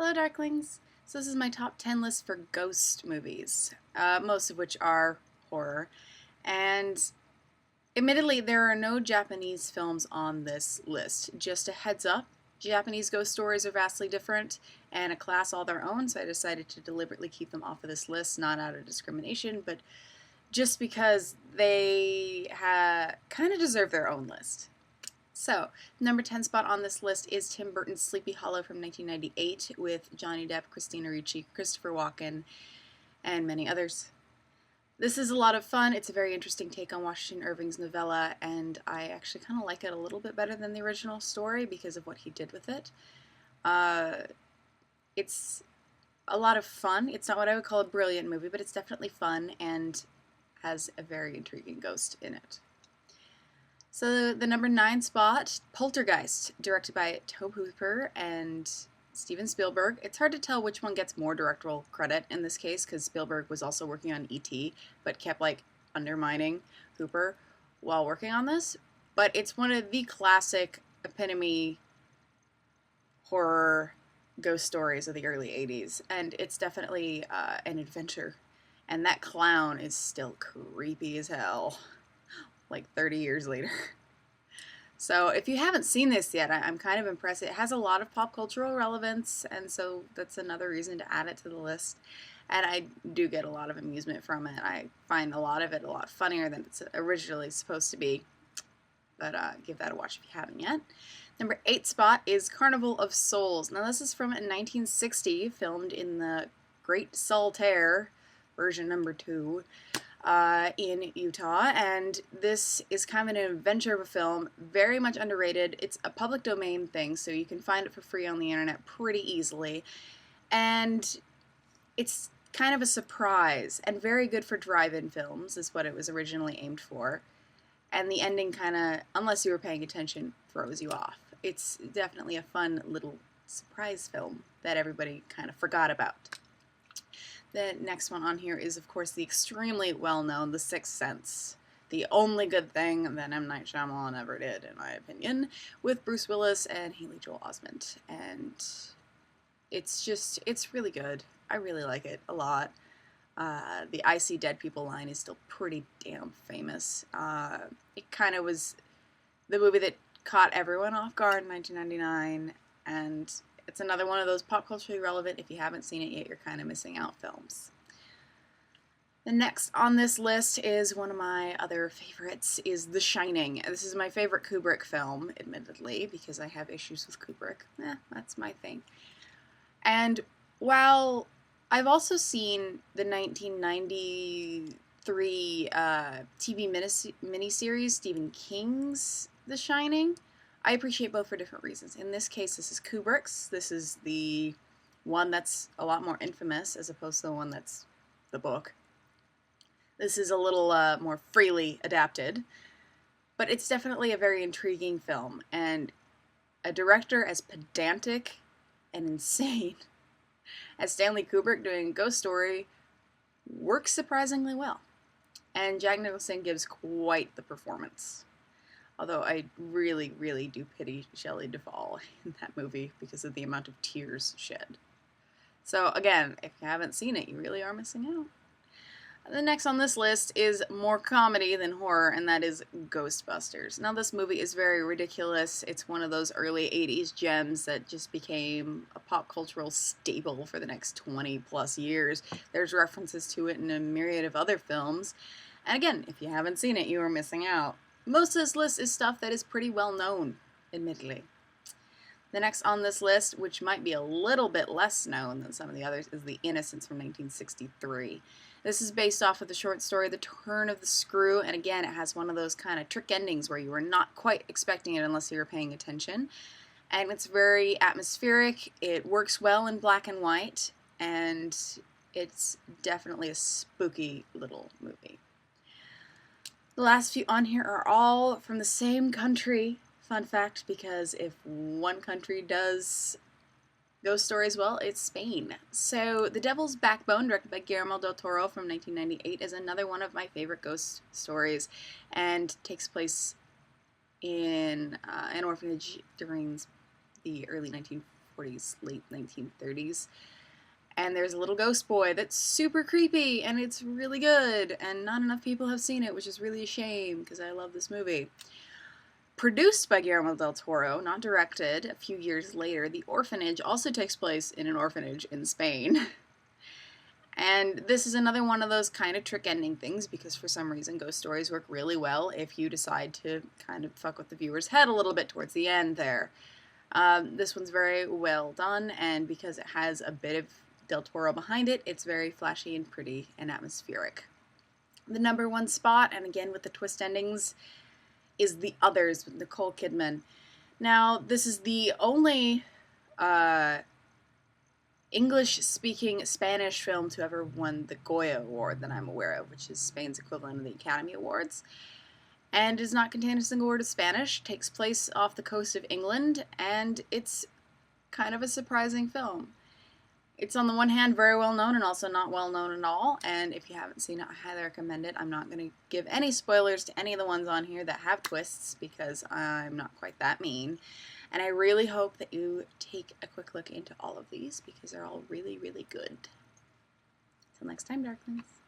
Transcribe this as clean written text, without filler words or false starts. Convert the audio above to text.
Hello, Darklings. So this is my top 10 list for ghost movies, most of which are horror. And admittedly, there are no Japanese films on this list. Just a heads up, Japanese ghost stories are vastly different and a class all their own, so I decided to deliberately keep them off of this list, not out of discrimination, but just because they kind of deserve their own list. So, number 10 spot on this list is Tim Burton's Sleepy Hollow from 1998 with Johnny Depp, Christina Ricci, Christopher Walken, and many others. This is a lot of fun. It's a very interesting take on Washington Irving's novella, and I actually kind of like it a little bit better than the original story because of what he did with it. It's a lot of fun. It's not what I would call a brilliant movie, but it's definitely fun and has a very intriguing ghost in it. So the number 9 spot, Poltergeist, directed by Tobe Hooper and Steven Spielberg. It's hard to tell which one gets more directorial credit in this case because Spielberg was also working on E.T., but kept undermining Hooper while working on this. But it's one of the classic epitome horror ghost stories of the early 80s, and it's definitely an adventure. And that clown is still creepy as hell. 30 years later. So if you haven't seen this yet, I'm kind of impressed. It has a lot of pop cultural relevance, and so that's another reason to add it to the list. And I do get a lot of amusement from it. I find a lot of it a lot funnier than it's originally supposed to be. But give that a watch if you haven't yet. Number 8 spot is Carnival of Souls. Now this is from 1960, filmed in the Great Saltaire, version number 2. In Utah, and this is kind of an adventure of a film, very much underrated. It's a public domain thing, so you can find it for free on the internet pretty easily, and it's kind of a surprise, and very good for drive-in films, is what it was originally aimed for, and the ending kind of, unless you were paying attention, throws you off. It's definitely a fun little surprise film that everybody kind of forgot about. The next one on here is, of course, the extremely well-known The Sixth Sense. The only good thing that M. Night Shyamalan ever did, in my opinion, with Bruce Willis and Haley Joel Osment. And it's really good. I really like it a lot. The I see dead people line is still pretty damn famous. It kind of was the movie that caught everyone off guard in 1999, and it's another one of those pop culturally relevant, if you haven't seen it yet, you're kind of missing out films. The next on this list is one of my other favorites, is The Shining. This is my favorite Kubrick film, admittedly, because I have issues with Kubrick. That's my thing. And while I've also seen the 1993 TV miniseries, Stephen King's The Shining, I appreciate both for different reasons. In this case, this is Kubrick's. This is the one that's a lot more infamous as opposed to the one that's the book. This is a little more freely adapted, but it's definitely a very intriguing film, and a director as pedantic and insane as Stanley Kubrick doing a ghost story works surprisingly well. And Jack Nicholson gives quite the performance. Although I really, really do pity Shelley Duvall in that movie because of the amount of tears shed. So again, if you haven't seen it, you really are missing out. The next on this list is more comedy than horror, and that is Ghostbusters. Now this movie is very ridiculous. It's one of those early 80s gems that just became a pop cultural staple for the next 20 plus years. There's references to it in a myriad of other films. And again, if you haven't seen it, you are missing out. Most of this list is stuff that is pretty well known, admittedly. The next on this list, which might be a little bit less known than some of the others, is The Innocents from 1963. This is based off of the short story The Turn of the Screw, and again, it has one of those kind of trick endings where you were not quite expecting it unless you were paying attention. And it's very atmospheric, it works well in black and white, and it's definitely a spooky little movie. The last few on here are all from the same country. Fun fact, because if one country does ghost stories well, it's Spain. So The Devil's Backbone, directed by Guillermo del Toro from 1998, is another one of my favorite ghost stories and takes place in an orphanage during the early 1940s 1940s, late 1930s. And there's a little ghost boy that's super creepy, and it's really good, and not enough people have seen it, which is really a shame, because I love this movie. Produced by Guillermo del Toro, not directed, a few years later, The Orphanage also takes place in an orphanage in Spain. And this is another one of those kind of trick ending things, because for some reason ghost stories work really well if you decide to kind of fuck with the viewer's head a little bit towards the end there. This one's very well done, and because it has a bit of Del Toro behind it, it's very flashy and pretty and atmospheric. The number one spot, and again with the twist endings, is The Others with Nicole Kidman. Now, this is the only English-speaking Spanish film to ever won the Goya Award that I'm aware of, which is Spain's equivalent of the Academy Awards, and does not contain a single word of Spanish, takes place off the coast of England, and it's kind of a surprising film. It's on the one hand very well known and also not well known at all, and if you haven't seen it, I highly recommend it. I'm not going to give any spoilers to any of the ones on here that have twists, because I'm not quite that mean. And I really hope that you take a quick look into all of these, because they're all really, really good. Till next time, Darklings.